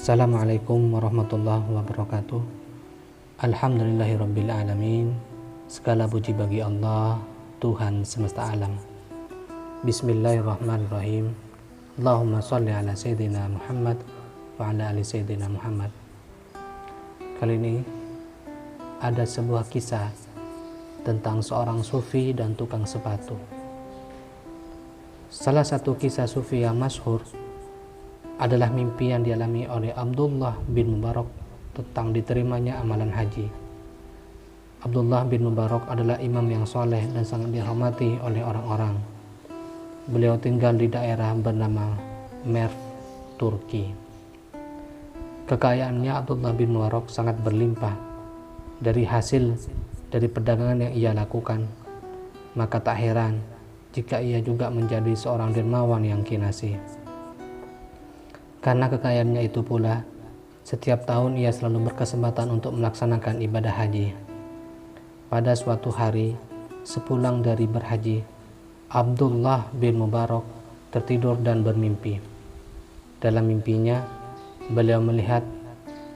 Assalamualaikum warahmatullahi wabarakatuh. Alhamdulillahirabbil alamin. Segala puji bagi Allah, Tuhan semesta alam. Bismillahirrahmanirrahim. Allahumma sholli ala sayyidina Muhammad wa ala ali sayyidina Muhammad. Kali ini ada sebuah kisah tentang seorang sufi dan tukang sepatu. Salah satu kisah sufi yang masyhur adalah mimpi yang dialami oleh Abdullah bin Mubarak tentang diterimanya amalan haji. Abdullah bin Mubarak adalah imam yang soleh dan sangat dihormati oleh orang-orang. Beliau tinggal di daerah bernama Merv, Turki. Kekayaannya Abdullah bin Mubarak sangat berlimpah dari hasil dari perdagangan yang ia lakukan. Maka tak heran jika ia juga menjadi seorang dermawan yang kinasih. Karena kekayaannya itu pula, setiap tahun ia selalu berkesempatan untuk melaksanakan ibadah haji. Pada suatu hari, sepulang dari berhaji, Abdullah bin Mubarak tertidur dan bermimpi. Dalam mimpinya, beliau melihat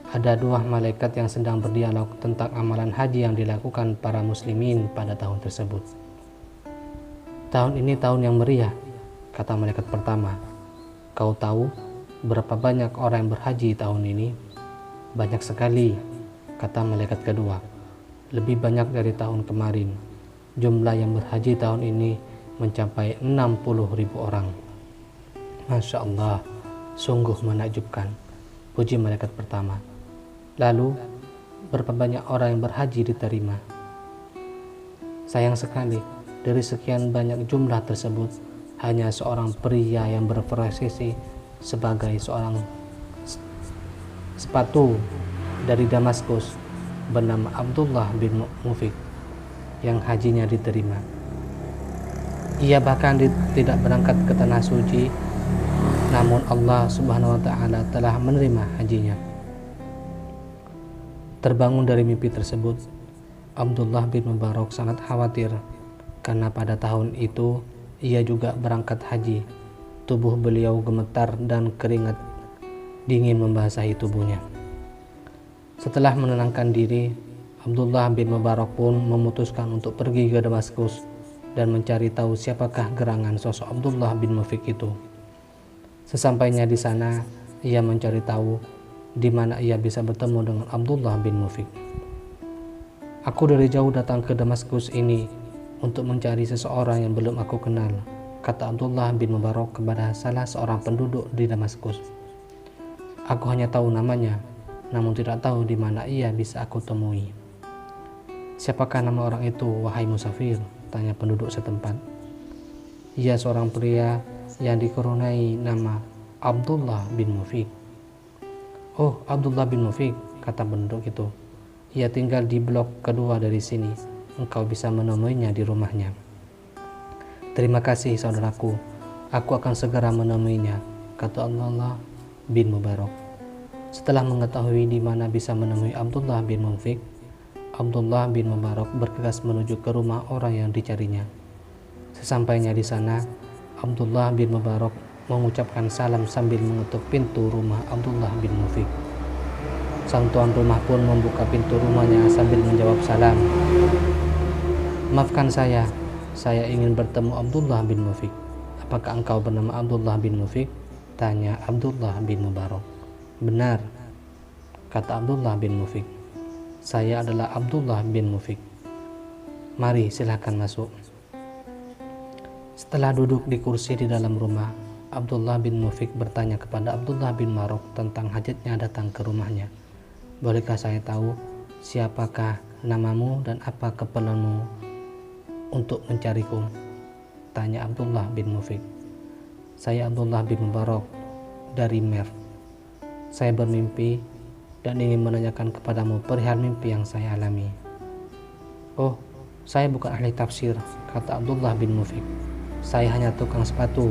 ada dua malaikat yang sedang berdialog tentang amalan haji yang dilakukan para muslimin pada tahun tersebut. Tahun ini tahun yang meriah, kata malaikat pertama. Kau tahu berapa banyak orang yang berhaji tahun ini? Banyak sekali, kata malaikat kedua. Lebih banyak dari tahun kemarin. Jumlah yang berhaji tahun ini mencapai 60.000 orang. Masya Allah, sungguh menakjubkan, puji malaikat pertama. Lalu, berapa banyak orang yang berhaji diterima? Sayang sekali, dari sekian banyak jumlah tersebut, hanya seorang pria yang berprofesi sebagai seorang sepatu dari Damaskus bernama Abdullah bin Mufik yang hajinya diterima. Ia bahkan tidak berangkat ke tanah suci, namun Allah Subhanahu wa taala telah menerima hajinya. Terbangun dari mimpi tersebut, Abdullah bin Mubarak sangat khawatir karena pada tahun itu ia juga berangkat haji. Tubuh beliau gemetar dan keringat dingin membasahi tubuhnya. Setelah menenangkan diri, Abdullah bin Mubarak pun memutuskan untuk pergi ke Damaskus dan mencari tahu siapakah gerangan sosok Abdullah bin Mufik itu. Sesampainya di sana, ia mencari tahu di mana ia bisa bertemu dengan Abdullah bin Mufik. Aku dari jauh datang ke Damaskus ini untuk mencari seseorang yang belum aku kenal, kata Abdullah bin Mubarak kepada salah seorang penduduk di Damaskus. Aku hanya tahu namanya, namun tidak tahu di mana ia bisa aku temui. Siapakah nama orang itu, wahai musafir? Tanya penduduk setempat. Ia seorang pria yang dikaruniai nama Abdullah bin Mufik. Oh, Abdullah bin Mufik, kata penduduk itu. Ia tinggal di blok kedua dari sini. Engkau bisa menemuinya di rumahnya. Terima kasih saudaraku, aku akan segera menemuinya, kata Abdullah bin Mubarak. Setelah mengetahui di mana bisa menemui Abdullah bin Mufik, Abdullah bin Mubarak bergegas menuju ke rumah orang yang dicarinya. Sesampainya di sana, Abdullah bin Mubarak mengucapkan salam sambil mengetuk pintu rumah Abdullah bin Mufik. Sang tuan rumah pun membuka pintu rumahnya sambil menjawab salam. Maafkan saya ingin bertemu Abdullah bin Mufik. Apakah engkau bernama Abdullah bin Mufik? Tanya Abdullah bin Mubarak. Benar, kata Abdullah bin Mufik. Saya adalah Abdullah bin Mufik. Mari silahkan masuk. Setelah duduk di kursi di dalam rumah, Abdullah bin Mufik bertanya kepada Abdullah bin Mubarak tentang hajatnya datang ke rumahnya. Bolehkah saya tahu siapakah namamu dan apa keperluanmu untuk mencariku? Tanya Abdullah bin Mufik. Saya Abdullah bin Mubarak dari Merv. Saya bermimpi dan ingin menanyakan kepadamu perihal mimpi yang saya alami. Oh, saya bukan ahli tafsir, kata Abdullah bin Mufik. Saya hanya tukang sepatu.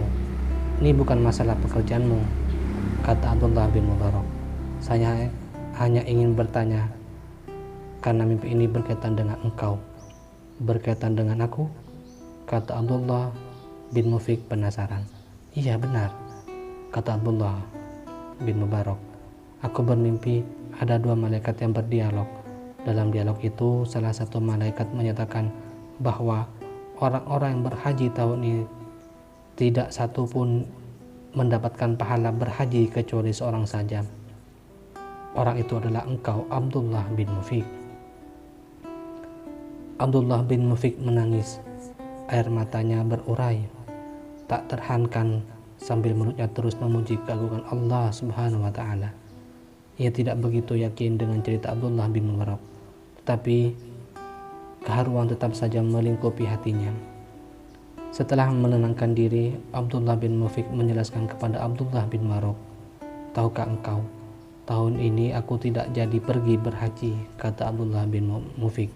Ini bukan masalah pekerjaanmu, kata Abdullah bin Mubarak. Saya hanya ingin bertanya karena mimpi ini berkaitan dengan engkau. Berkaitan dengan aku? Kata Abdullah bin Mufik penasaran. Iya benar, kata Abdullah bin Mubarak. Aku bermimpi ada dua malaikat yang berdialog. Dalam dialog itu, salah satu malaikat menyatakan bahwa orang-orang yang berhaji tahun ini tidak satu pun mendapatkan pahala berhaji kecuali seorang saja. Orang itu adalah engkau, Abdullah bin Mufik. Abdullah bin Mufik menangis. Air matanya berurai, tak terhankan, sambil mulutnya terus memuji keagungan Allah Subhanahu wa Ta'ala. Ia tidak begitu yakin dengan cerita Abdullah bin Mubarak, tetapi keharuan tetap saja melingkupi hatinya. Setelah menenangkan diri, Abdullah bin Mufik menjelaskan kepada Abdullah bin Mubarak, "Tahukah engkau, tahun ini aku tidak jadi pergi berhaji," kata Abdullah bin Mufik.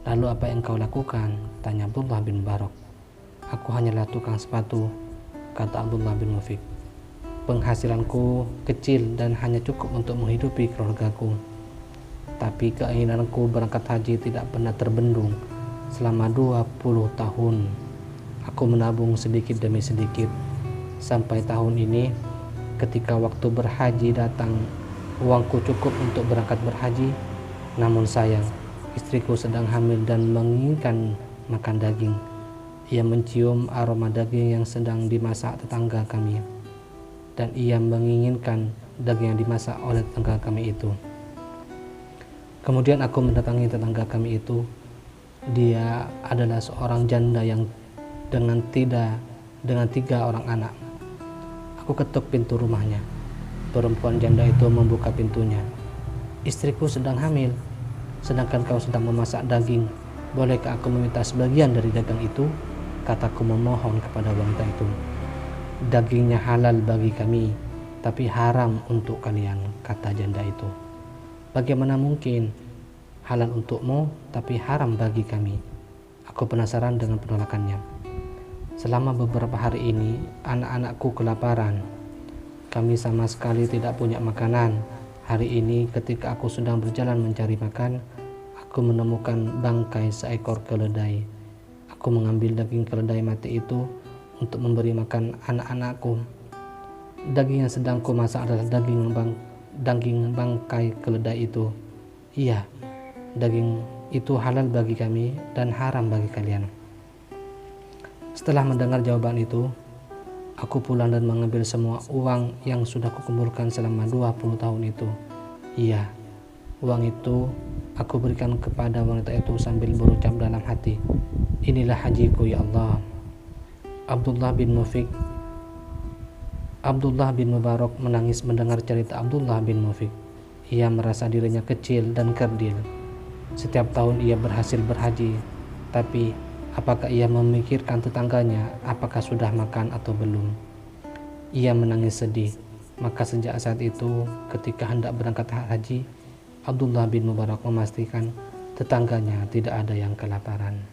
"Lalu apa yang kau lakukan?" tanya Abdullah bin Mubarak. "Aku hanyalah tukang sepatu," kata Abdullah bin Mufik. "Penghasilanku kecil dan hanya cukup untuk menghidupi keluargaku. Tapi keinginanku berangkat haji tidak pernah terbendung selama 20 tahun. Aku menabung sedikit demi sedikit. Sampai tahun ini, ketika waktu berhaji datang, uangku cukup untuk berangkat berhaji. Namun sayang, istriku sedang hamil dan menginginkan makan daging. Ia mencium aroma daging yang sedang dimasak tetangga kami, dan ia menginginkan daging yang dimasak oleh tetangga kami itu. Kemudian aku mendatangi tetangga kami itu. Dia adalah seorang janda yang dengan 3 orang anak. Aku ketuk pintu rumahnya. Perempuan janda itu membuka pintunya. 'Istriku sedang hamil, sedangkan kau sedang memasak daging. Bolehkah aku meminta sebagian dari dagang itu?' kataku memohon kepada wanita itu. 'Dagingnya halal bagi kami, tapi haram untuk kalian,' kata janda itu. 'Bagaimana mungkin? Halal untukmu, tapi haram bagi kami?' Aku penasaran dengan penolakannya. 'Selama beberapa hari ini, anak-anakku kelaparan. Kami sama sekali tidak punya makanan. Hari ini ketika aku sedang berjalan mencari makan, aku menemukan bangkai seekor keledai. Aku mengambil daging keledai mati itu untuk memberi makan anak-anakku. Daging yang sedang kumasak adalah daging bangkai keledai itu. Iya, daging itu halal bagi kami dan haram bagi kalian.' Setelah mendengar jawaban itu, aku pulang dan mengambil semua uang yang sudah kukumpulkan selama 20 tahun itu. Iya, uang itu aku berikan kepada wanita itu sambil berucap dalam hati, 'Inilah hajiku ya Allah.'" Abdullah bin Mubarak menangis mendengar cerita Abdullah bin Mufik. Ia merasa dirinya kecil dan kerdil. Setiap tahun ia berhasil berhaji, tapi apakah ia memikirkan tetangganya apakah sudah makan atau belum? Ia menangis sedih. Maka sejak saat itu, ketika hendak berangkat haji, Abdullah bin Mubarak memastikan tetangganya tidak ada yang kelaparan.